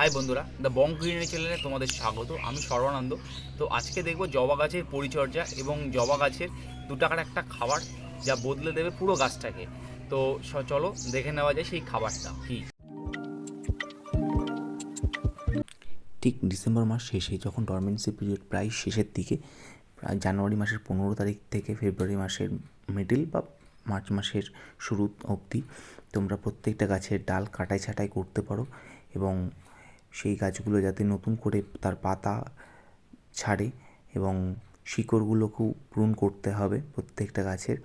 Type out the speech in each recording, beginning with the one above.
High বন্ধুরা, the Bong greenery চ্যানেলে তোমাদের স্বাগত। আমি সর্বানন্দ। তো আজকে দেখব জবা গাছের পরিচর্যা এবং জবা গাছের 2 টাকার একটা খাবার যা বদলে দেবে পুরো গাছটাকে। তো চলো দেখে নেওয়া যায় সেই খাবারটা কি। ঠিক ডিসেম্বর মাস শেষে, যখন ডরমেন্সি পিরিয়ড প্রায় শেষের দিকে, প্রায় জানুয়ারি মাসের 15 তারিখ থেকে ফেব্রুয়ারি মাসের মিডিল বা মার্চ মাসের শুরু অবধি তোমরা প্রত্যেকটা গাছের ডাল কাটাই ছাঁটাই করতে পারো এবং সেই গাছগুলো যাতে নতুন করে তার পাতা ছাড়ে এবং শিকড়গুলোকেও প্রুন করতে হবে প্রত্যেকটা গাছের।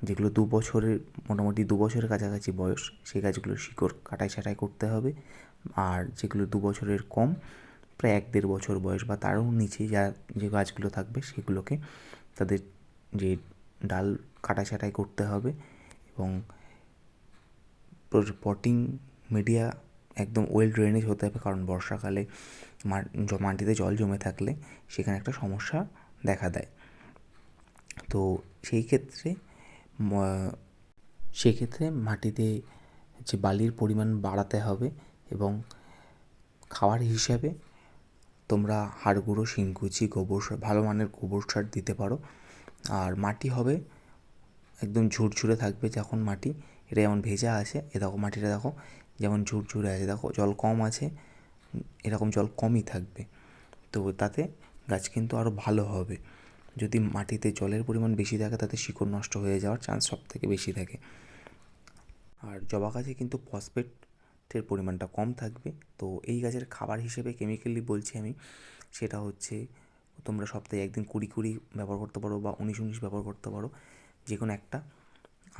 যেগুলো 2 বছরের, মোটামুটি 2 বছরের কাছাকাছি বয়স, সেই গাছগুলোর শিকড় কাটাই ছাঁটাই করতে হবে। আর যেগুলো 2 বছরের কম, প্রায় 1-1.5 বছর বয়স বা তারও নিচে যে গাছগুলো থাকবে, সেগুলোকে তাদের যে ডাল কাটা ছাঁটাই করতে হবে। এবং পটিং মিডিয়া একদম ওয়েল ড্রেনেজ হতে হবে, কারণ বর্ষাকালে মাটিতে জল জমে থাকলে সেখানে একটা সমস্যা দেখা দেয়। তো সেক্ষেত্রে মাটিতে যে বালির পরিমাণ বাড়াতে হবে এবং খাবার হিসাবে তোমরা হাড় গুঁড়ো, শিংকুচি, গোবর সার, ভালো মানের গোবর সার দিতে পারো। আর মাটি হবে একদম ঝুরঝুরে থাকবে। যখন মাটি এটা যেমন ভেজা আছে, দেখো মাটিটা দেখো যেমন ঝুরঝুরে আছে, দেখো জল কম আছে, এরকম জল কমই থাকবে। তো তাতে গাছ কিন্তু আরও ভালো হবে। যদি মাটিতে জলের পরিমাণ বেশি থাকে, তাতে শিকড় নষ্ট হয়ে যাওয়ার চান্স সব থেকে বেশি থাকে। আর জবা গাছে কিন্তু ফসফেটের পরিমাণটা কম থাকবে। তো এই গাছের খাবার হিসেবে কেমিক্যালি বলছি আমি, সেটা হচ্ছে তোমরা সপ্তাহে একদিন 20-20 ব্যবহার করতে পারো বা 19-19 ব্যবহার করতে পারো, যে কোনো একটা।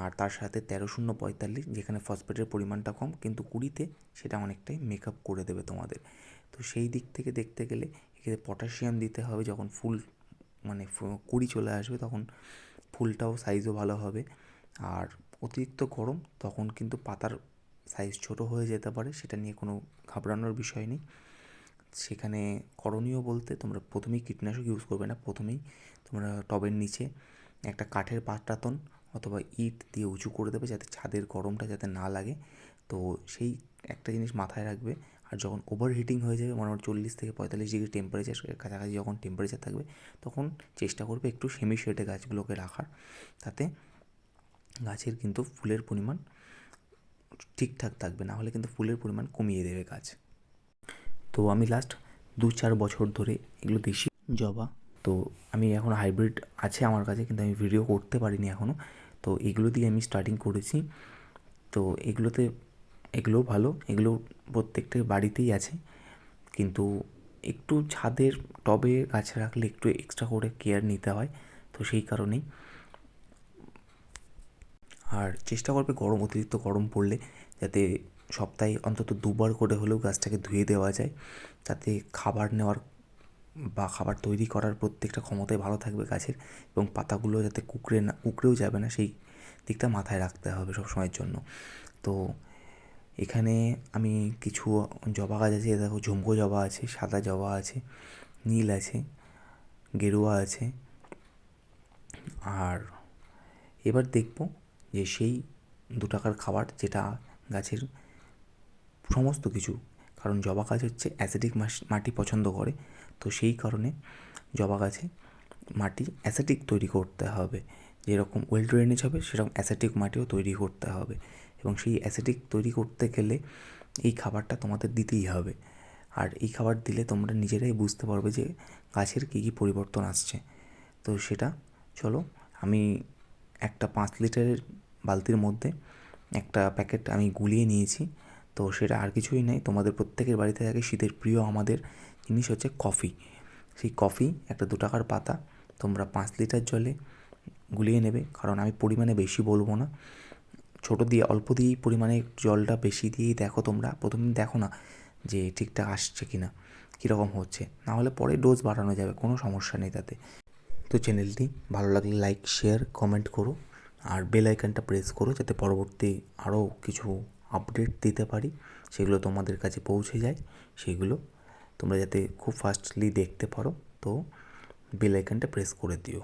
আর তার সাথে 13-0-45, যেখানে ফসফেটের পরিমাণটা কম কিন্তু 20-তে সেটা অনেকটাই মেকআপ করে দেবে তোমাদের। তো সেই দিক থেকে দেখতে গেলে এক্ষেত্রে পটাশিয়াম দিতে হবে। যখন ফুল মানে কুড়ি চলে আসবে, তখন ফুলটাও সাইজও ভালো হবে। আর অতিরিক্ত গরম, তখন কিন্তু পাতার সাইজ ছোট হয়ে যেতে পারে, সেটা নিয়ে কোনো ঘাবড়ানোর বিষয় নেই। সেখানে করণীয় বলতে, তোমরা প্রথমেই কীটনাশক ইউজ করবে না। প্রথমেই তোমরা টবের নিচে একটা কাঠের পাটাতন অথবা ইট দিয়ে উঁচু করে দেবে, যাতে ছাদের গরমটা যাতে না লাগে। তো সেই একটা জিনিস মাথায় রাখবে। আর যখন ওভার হিটিং হয়ে যাবে, মোটামুটি 40-45 ডিগ্রি টেম্পারেচার কাছাকাছি যখন টেম্পারেচার থাকবে, তখন চেষ্টা করবে একটু সেমি শেডে গাছগুলোকে রাখার। তাতে গাছের কিন্তু ফুলের পরিমাণ ঠিকঠাক থাকবে, না হলে কিন্তু ফুলের পরিমাণ কমিয়ে দেবে গাছ। তো আমি লাস্ট 2-4 বছর ধরে এগুলো দেশি জবা, তো আমি এখন হাইব্রিড আছে আমার কাছে, কিন্তু আমি ভিডিও করতে পারিনি এখনও। তো এগুলো দিয়ে আমি স্টার্টিং করেছি। তো এগুলোও ভালো, এগুলো প্রত্যেকটা বাড়িতেই আছে, কিন্তু একটু ছাদের টবে গাছ রাখলে একটু এক্সট্রা করে কেয়ার নিতে হয়। তো সেই কারণেই। আর চেষ্টা করবে অতিরিক্ত গরম পড়লে যাতে সপ্তাহে অন্তত 2বার করে হলেও গাছটাকে ধুয়ে দেওয়া যায়, যাতে খাবার নেওয়ার বা খাবার তৈরি করার প্রত্যেকটা ক্ষমতাই ভালো থাকবে গাছের, এবং পাতাগুলো যাতে কুঁকড়েও যাবে না, সেই দিকটা মাথায় রাখতে হবে সবসময়ের জন্য। তো এখানে আমি কিছু জবা গাছ আছে, দেখো ঝুমকো জবা আছে, সাদা জবা আছে, নীল আছে, গেরুয়া আছে। আর এবার দেখব যে সেই 2 টাকার খাবার যেটা গাছের সমস্ত কিছু, কারণ জবা গাছ হচ্ছে অ্যাসিডিক মাটি পছন্দ করে। তো সেই কারণে জবা গাছে মাটি অ্যাসিডিক তৈরি করতে হবে। যেরকম ওয়েল ড্রেনেজ হবে, সেরকম অ্যাসিডিক মাটিও তৈরি করতে হবে। এবং সেই অ্যাসিডিক তৈরি করতে গেলে এই খাবারটা তোমাদের দিতেই হবে। আর এই খাবার দিলে তোমরা নিজেরাই বুঝতে পারবে যে গাছের কী কী পরিবর্তন আসছে। তো সেটা চলো, আমি একটা 5 লিটারের বালতির মধ্যে একটা প্যাকেট আমি গুলিয়ে নিয়েছি। তো সেটা আর কিছুই নয়, তোমাদের প্রত্যেকের বাড়িতে থাকে শীতের প্রিয় আমাদের জিনিস হচ্ছে কফি। সেই কফি একটা 2 টাকার পাতা তোমরা 5 লিটার জলে গুলিয়ে নেবে। কারণ আমি পরিমাণে বেশি বলবো না, অল্প দিয়েই পরিমাণে জলটা বেশি দিয়েই দেখো। তোমরা প্রথমে দেখো না যে ঠিকঠাক আসছে কি না, কীরকম হচ্ছে, না হলে পরে ডোজ বাড়ানো যাবে, কোনো সমস্যা নেই তাতে। তো চ্যানেলটি ভালো লাগলে লাইক, শেয়ার, কমেন্ট করো। আর বেল আইকনটা প্রেস করো, যাতে পরবর্তী আরও কিছু আপডেট দিতে পারি, সেগুলো তোমাদের কাছে পৌঁছে যায়। সেগুলো তোমরা যাতে খুব ফাস্টলি দেখতে পারো, তো বেল আইকনটা প্রেস করে দিও।